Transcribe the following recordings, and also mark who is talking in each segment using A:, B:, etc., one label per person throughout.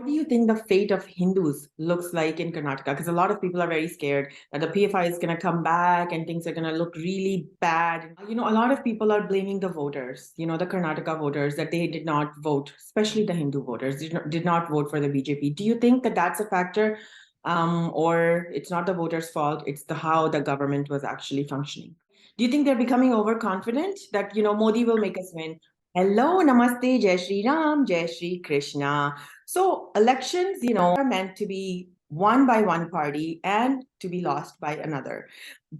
A: do you think the fate of Hindus looks like in Karnataka? Because a lot of people are very scared that the PFI is going to come back and things are going to look really bad. A lot of people are blaming the voters, the Karnataka voters, that they did not vote, especially the Hindu voters, did not vote for the BJP. Do you think that that's a factor? Or it's not the voters' fault, it's how the government was actually functioning? Do you think they're becoming overconfident that, Modi will make us win? Hello, namaste, Jai Shri Ram, Jai Shri Krishna. So elections, are meant to be won by one party and to be lost by another.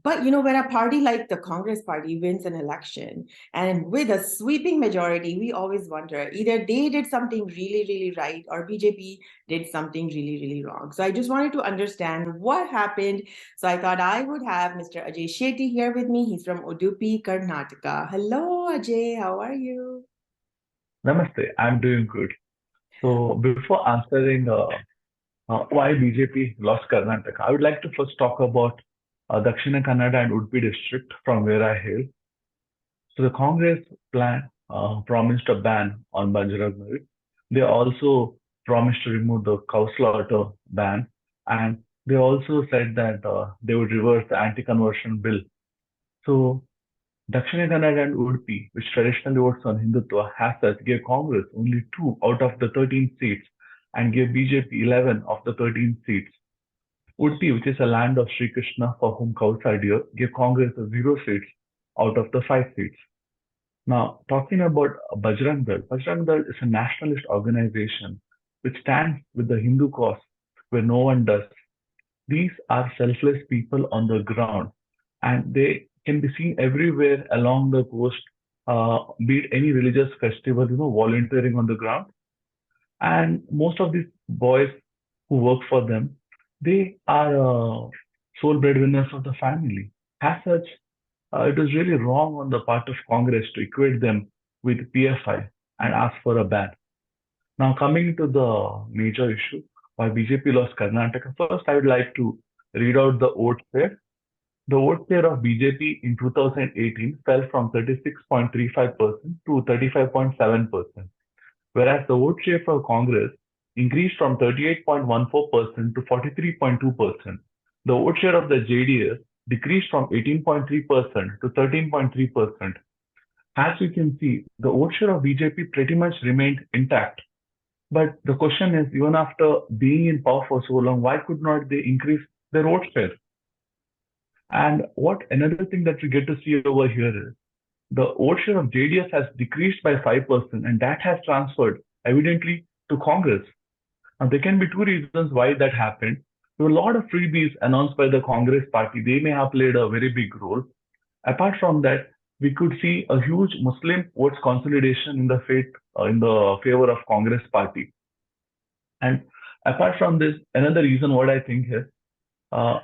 A: But when a party like the Congress party wins an election and with a sweeping majority, we always wonder either they did something really, really right or BJP did something really, really wrong. So I just wanted to understand what happened. So I thought I would have Mr. Ajay Shetty here with me. He's from Udupi, Karnataka. Hello, Ajay. How are you?
B: Namaste, I'm doing good. So before answering why BJP lost Karnataka, I would like to first talk about Dakshina Kannada and Udupi district from where I hail. So the Congress plan promised a ban on Bajrang Dal. They also promised to remove the cow slaughter ban, and they also said that they would reverse the anti-conversion bill. So Dakshina Kannada and Udupi, which traditionally votes on Hindutva, has such gave Congress only 2 out of the 13 seats and gave BJP 11 of the 13 seats. Udupi, which is a land of Sri Krishna for whom cows are dear, gave Congress 0 seats out of the 5 seats. Now, talking about Bajrang Dal is a nationalist organization which stands with the Hindu cause where no one does. These are selfless people on the ground, and they can be seen everywhere along the coast, be it any religious festival, volunteering on the ground. And most of these boys who work for them, they are sole breadwinners of the family. As such, it is really wrong on the part of Congress to equate them with PFI and ask for a ban. Now, coming to the major issue, why BJP lost Karnataka, first I would like to read out the vote share. The vote share of BJP in 2018 fell from 36.35% to 35.7%, whereas the vote share for Congress increased from 38.14% to 43.2%. The vote share of the JDS decreased from 18.3% to 13.3%. As you can see, the vote share of BJP pretty much remained intact. But the question is, even after being in power for so long, why could not they increase their vote share? And what another thing that we get to see over here is the vote share of JDS has decreased by 5%, and that has transferred evidently to Congress. Now, there can be two reasons why that happened. There were a lot of freebies announced by the Congress party. They may have played a very big role. Apart from that, we could see a huge Muslim votes consolidation in the favor of Congress party. And apart from this, another reason what I think is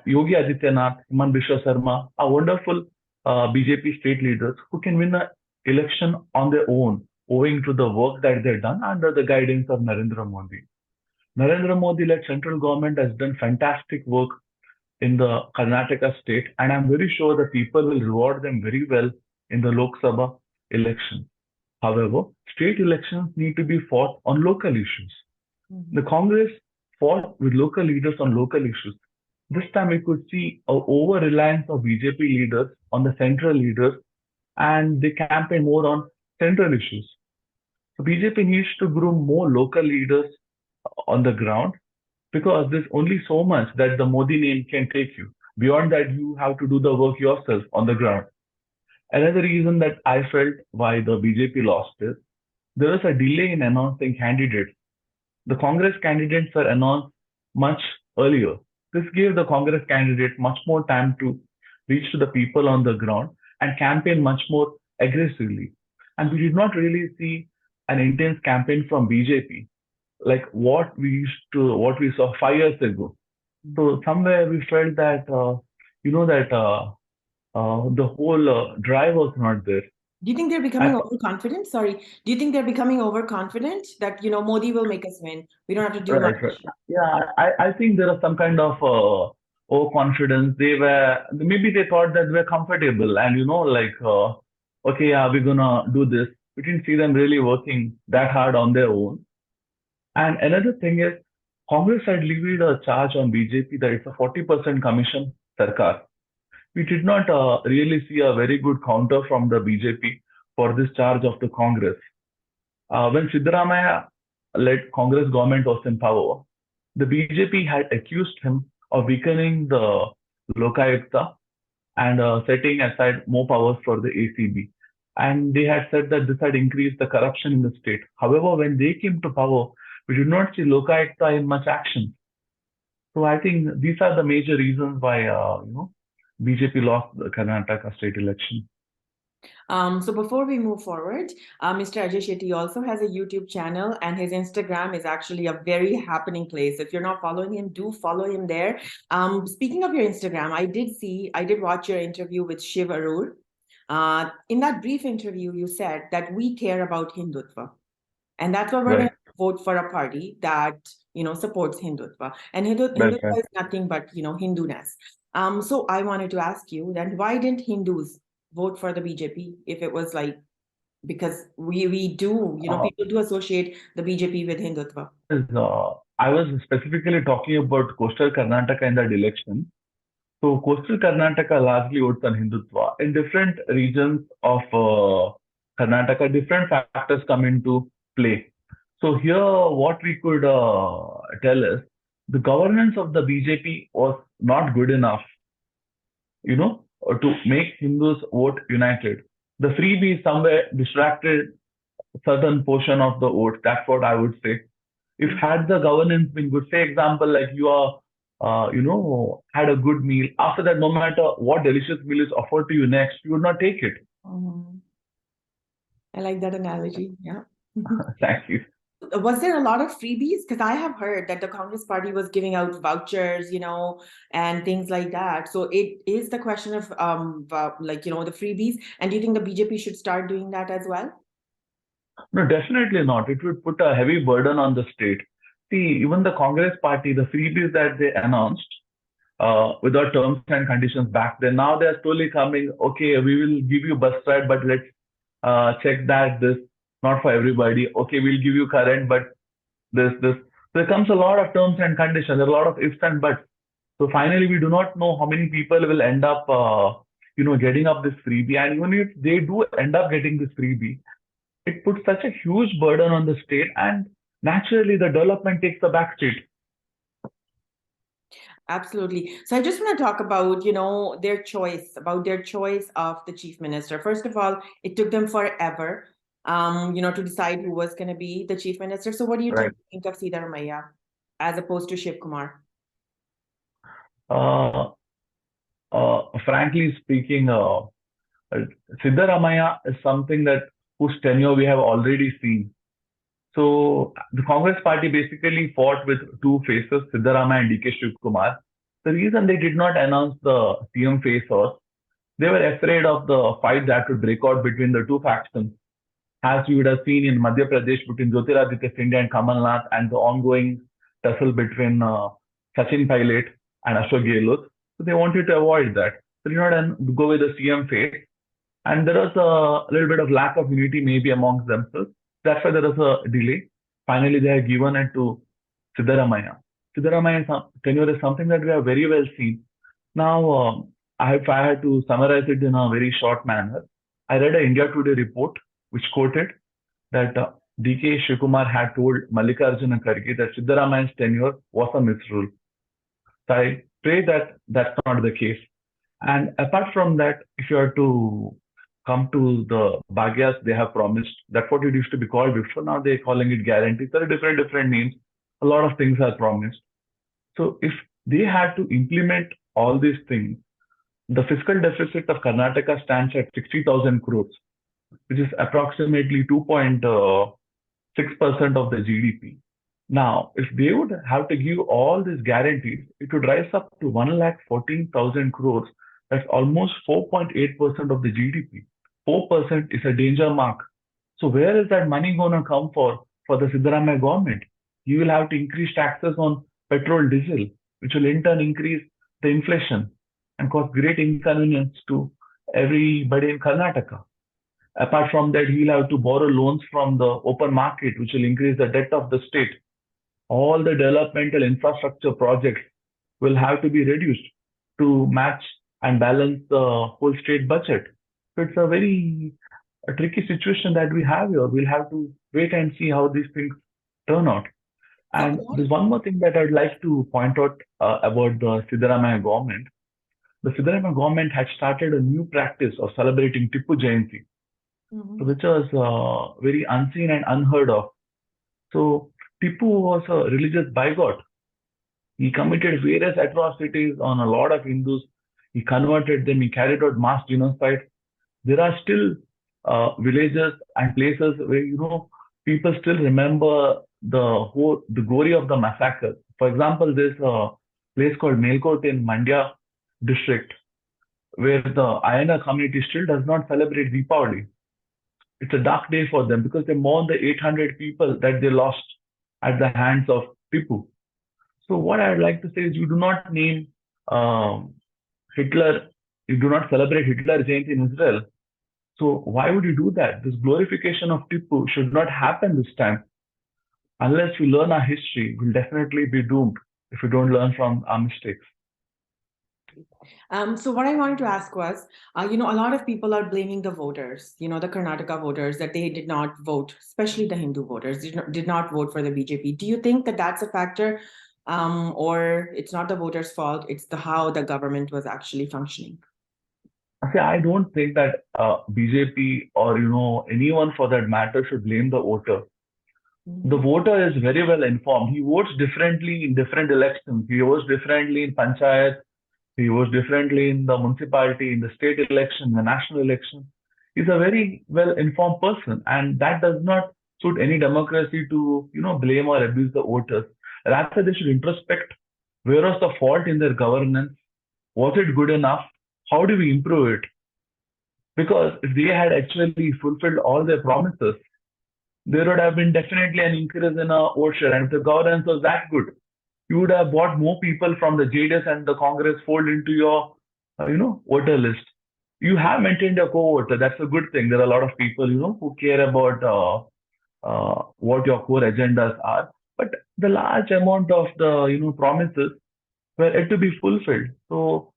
B: Yogi Adityanath, Himant Biswa Sarma are wonderful BJP state leaders who can win an election on their own, owing to the work that they've done under the guidance of Narendra Modi. Narendra Modi-led central government has done fantastic work in the Karnataka state, and I'm very sure the people will reward them very well in the Lok Sabha election. However, state elections need to be fought on local issues. The Congress fought with local leaders on local issues. This time we could see an over-reliance of BJP leaders on the central leaders, and they campaign more on central issues. So BJP needs to groom more local leaders on the ground because there's only so much that the Modi name can take you. Beyond that, you have to do the work yourself on the ground. Another reason that I felt why the BJP lost is there was a delay in announcing candidates. The Congress candidates were announced much earlier. This gave the Congress candidate much more time to reach to the people on the ground and campaign much more aggressively. And we did not really see an intense campaign from BJP like what we saw 5 years ago. So somewhere we felt that the whole drive was not there.
A: Do you think they're becoming overconfident? Sorry. Do you think they're becoming overconfident that, Modi will make us win? We don't have to do
B: Right,
A: much.
B: right. Yeah, I think there was some kind of overconfidence. Maybe they thought that we're comfortable and, okay, yeah, we're gonna do this. We didn't see them really working that hard on their own. And another thing is Congress had levied a charge on BJP that it's a 40% commission sarkar. We did not really see a very good counter from the BJP for this charge of the Congress. When Siddaramaiah led Congress government was in power, the BJP had accused him of weakening the Lokayukta and setting aside more powers for the ACB. And they had said that this had increased the corruption in the state. However, when they came to power, we did not see Lokayukta in much action. So I think these are the major reasons why BJP lost the Karnataka state election.
A: So before we move forward, Mr. Ajay Shetty also has a YouTube channel, and his Instagram is actually a very happening place. If you're not following him, do follow him there. Speaking of your Instagram, I did watch your interview with Shiv Arur. In that brief interview, you said that we care about Hindutva, and that's why we're going
B: Right,
A: to vote for a party that supports Hindutva. And
B: right,
A: Hindutva
B: right.
A: is nothing but Hinduness. So I wanted to ask you then, why didn't Hindus vote for the BJP if it was like, because we do,
B: Uh,
A: people do associate the BJP with Hindutva.
B: I was specifically talking about coastal Karnataka in that election. So coastal Karnataka largely votes on Hindutva. In different regions of Karnataka, different factors come into play. So here, what we could tell is the governance of the BJP was not good enough, to make Hindus vote united. The freebie somewhere distracted certain portion of the vote. That's what I would say. If had the governance been good, say example like you are, had a good meal. After that, no matter what delicious meal is offered to you next, you would not take it.
A: Mhm. I like that analogy. Yeah.
B: Thank you.
A: Was there a lot of freebies? Because I have heard that the Congress Party was giving out vouchers, and things like that. So it is the question of the freebies. And do you think the BJP should start doing that as well?
B: No, definitely not. It would put a heavy burden on the state. See, even the Congress Party, the freebies that they announced without terms and conditions back then, now they're slowly coming. Okay, we will give you bus ride, but let's check that this not for everybody. Okay, we'll give you current, but this. There comes a lot of terms and conditions, a lot of ifs and buts. So finally, we do not know how many people will end up, getting up this freebie. And even if they do end up getting this freebie, it puts such a huge burden on the state, and naturally the development takes the back seat.
A: Absolutely. So I just want to talk about, about their choice of the chief minister. First of all, it took them forever, to decide who was going to be the chief minister. So what do you
B: Right.
A: think of Siddaramaiah as opposed to Shiv Kumar?
B: Uh, Frankly speaking, Siddaramaiah is something that whose tenure we have already seen. So the Congress party basically fought with two faces, Siddaramaiah and DK Shivkumar. The reason they did not announce the CM face was they were afraid of the fight that would break out between the two factions, as you would have seen in Madhya Pradesh between Jyotiraditya Scindia and Kamal Nath, and the ongoing tussle between Sachin Pilot and Ashok Gehlot. So they wanted to avoid that. So they did not go with the CM face. And there was a little bit of lack of unity maybe amongst themselves. That's why there was a delay. Finally, they have given it to Siddaramaiah. Siddaramaiah's tenure is something that we have very well seen. Now, if I had to summarize it in a very short manner, I read an India Today report which quoted that DK Shivakumar had told Mallikarjuna Kharge that Siddaramaiah's tenure was a misrule. So I pray that that's not the case. And apart from that, if you are to come to the Bhagyas they have promised, that's what it used to be called before. Now they're calling it guarantees. There are different names. A lot of things are promised. So if they had to implement all these things, the fiscal deficit of Karnataka stands at 60,000 crores, which is approximately 2.6% of the GDP. Now, if they would have to give all these guarantees, it would rise up to 1,14,000 crores. That's almost 4.8% of the GDP. 4% is a danger mark. So where is that money going to come for the Siddaramaiah government? You will have to increase taxes on petrol, diesel, which will in turn increase the inflation and cause great inconvenience to everybody in Karnataka. Apart from that, he will have to borrow loans from the open market, which will increase the debt of the state. All the developmental infrastructure projects will have to be reduced to match and balance the whole state budget. So it's a very a tricky situation that we have here. We'll have to wait and see how these things turn out.
A: So a
B: And
A: lot
B: there's one more thing that I'd like to point out about the Siddaramaya government. The Siddaramaya government had started a new practice of celebrating Tipu Jayanti,
A: Mhm.
B: which was very unseen and unheard of. So Tipu was a religious bigot. He committed various atrocities on a lot of Hindus. He converted them. He carried out mass genocide. There are still villages and places where people still remember the glory of the massacre. For example, there's a place called Melkote in Mandya district where the Ayana community still does not celebrate Deepavali. It's a dark day for them because they mourn the 800 people that they lost at the hands of Tipu. So what I'd like to say is you do not name um, Hitler, you do not celebrate Hitler Jayanti in Israel. So why would you do that? This glorification of Tipu should not happen this time. Unless we learn our history, we'll definitely be doomed if we don't learn from our mistakes.
A: So what I wanted to ask was, a lot of people are blaming the voters, the Karnataka voters, that they did not vote, especially the Hindu voters, did not vote for the BJP. Do you think that that's a factor, or it's not the voters' fault? It's how the government was actually functioning.
B: See, I don't think that BJP or anyone for that matter should blame the voter. The
A: Mhm.
B: voter is very well informed. He votes differently in different elections. He votes differently in panchayat. He votes differently in the municipality, in the state election, the national election. He's a very well informed person, and that does not suit any democracy to blame or abuse the voters. Rather, they should introspect where was the fault in their governance. Was it good enough? How do we improve it? Because if they had actually fulfilled all their promises, there would have been definitely an increase in vote share. And if the governance was that good, you would have brought more people from the JDS and the Congress fold into your, voter list. You have maintained your co-voter. That's a good thing. There are a lot of people, who care about what your core agendas are. But the large amount of the, promises were yet to be fulfilled. So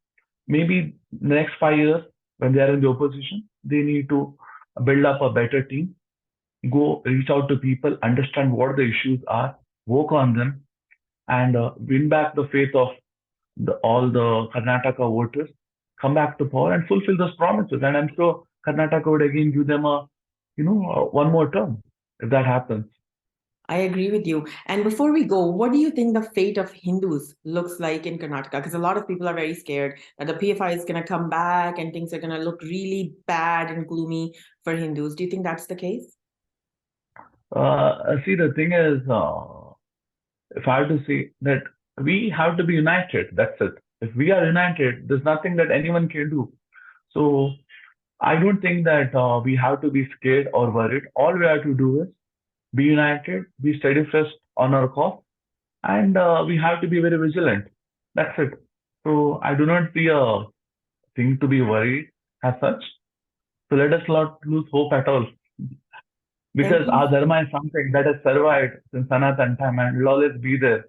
B: maybe next 5 years, when they are in the opposition, they need to build up a better team, go reach out to people, understand what the issues are, work on them, and win back the faith of all the Karnataka voters, come back to power and fulfill those promises. And I'm sure Karnataka would again give them one more term if that happens.
A: I agree with you. And before we go, what do you think the fate of Hindus looks like in Karnataka? Because a lot of people are very scared that the PFI is going to come back and things are going to look really bad and gloomy for Hindus. Do you think that's the case?
B: See, the thing is, if I have to say that we have to be united, that's it. If we are united, there's nothing that anyone can do. So I don't think that we have to be scared or worried. All we have to do is be united, be steadfast on our cause, and we have to be very vigilant. That's it. So I do not see a thing to be worried as such. So let us not lose hope at all,
A: Thank
B: because
A: you.
B: our dharma is something that has survived since Sanatan time and will always be there.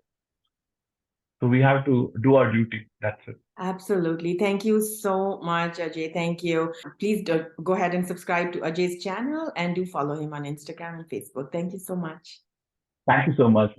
B: So we have to do our duty. That's it.
A: Absolutely. Thank you so much, Ajay. Thank you. Please go ahead and subscribe to Ajay's channel and do follow him on Instagram and Facebook. Thank you so much.
B: Thank you so much.